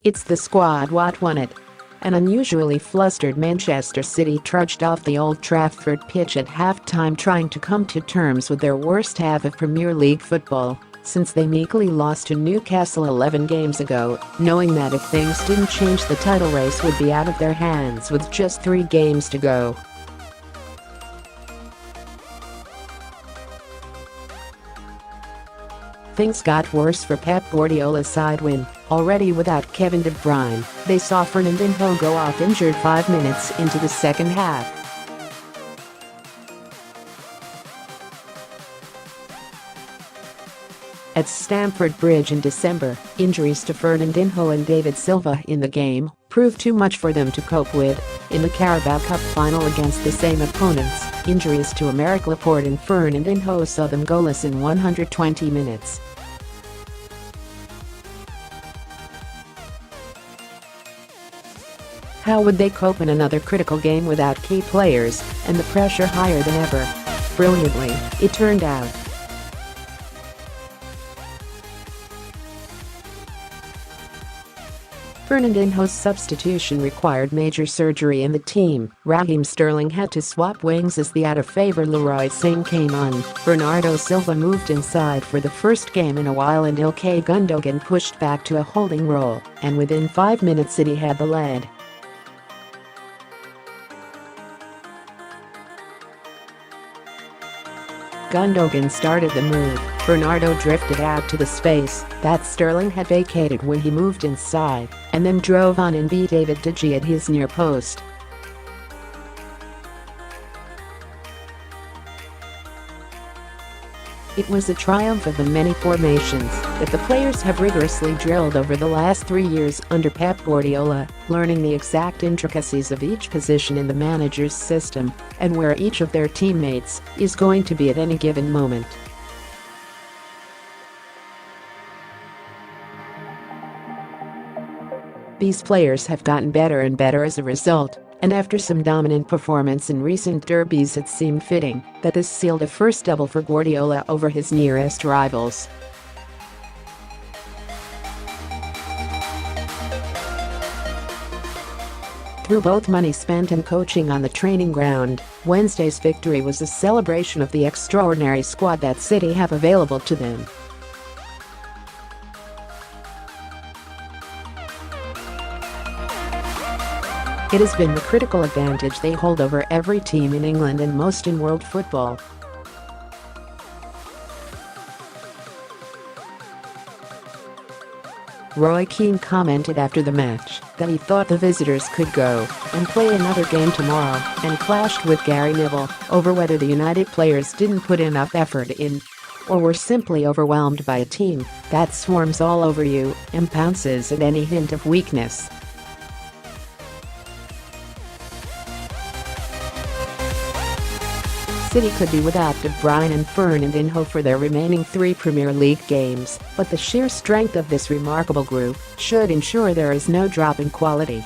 It's the squad what won it. An unusually flustered Manchester City trudged off the Old Trafford pitch at half-time trying to come to terms with their worst half of Premier League football since they meekly lost to Newcastle 11 games ago, knowing that if things didn't change the title race would be out of their hands with just 3 games to go. Things got worse for Pep Guardiola's side when, already without Kevin De Bruyne, they saw Fernandinho go off injured 5 minutes into the second half. At Stamford Bridge in December, injuries to Fernandinho and David Silva in the game proved too much for them to cope with. In the Carabao Cup final against the same opponents, injuries to Aymeric Laporte and Fernandinho saw them goalless in 120 minutes. How would they cope in another critical game without key players and the pressure higher than ever? Brilliantly, it turned out. Fernandinho's substitution required major surgery in the team. Raheem Sterling had to swap wings as the out-of-favour Leroy Sane came on. Bernardo Silva moved inside for the first game in a while and Ilkay Gundogan pushed back to a holding role, and within 5 minutes City had the lead. Gundogan started the move. Bernardo drifted out to the space that Sterling had vacated when he moved inside, and then drove on and beat David de Gea at his near post. It was a triumph of the many formations that the players have rigorously drilled over the last 3 years under Pep Guardiola, learning the exact intricacies of each position in the manager's system and where each of their teammates is going to be at any given moment. These players have gotten better and better as a result, and after some dominant performance in recent derbies it seemed fitting that this sealed a first double for Guardiola over his nearest rivals. Through both money spent and coaching on the training ground, Wednesday's victory was a celebration of the extraordinary squad that City have available to them. It has been the critical advantage they hold over every team in England and most in world football. Roy Keane commented after the match that he thought the visitors could go and play another game tomorrow and clashed with Gary Neville over whether the United players didn't put enough effort in or were simply overwhelmed by a team that swarms all over you and pounces at any hint of weakness. City could be without De Bruyne and Fernandinho for their remaining 3 Premier League games, but the sheer strength of this remarkable group should ensure there is no drop in quality.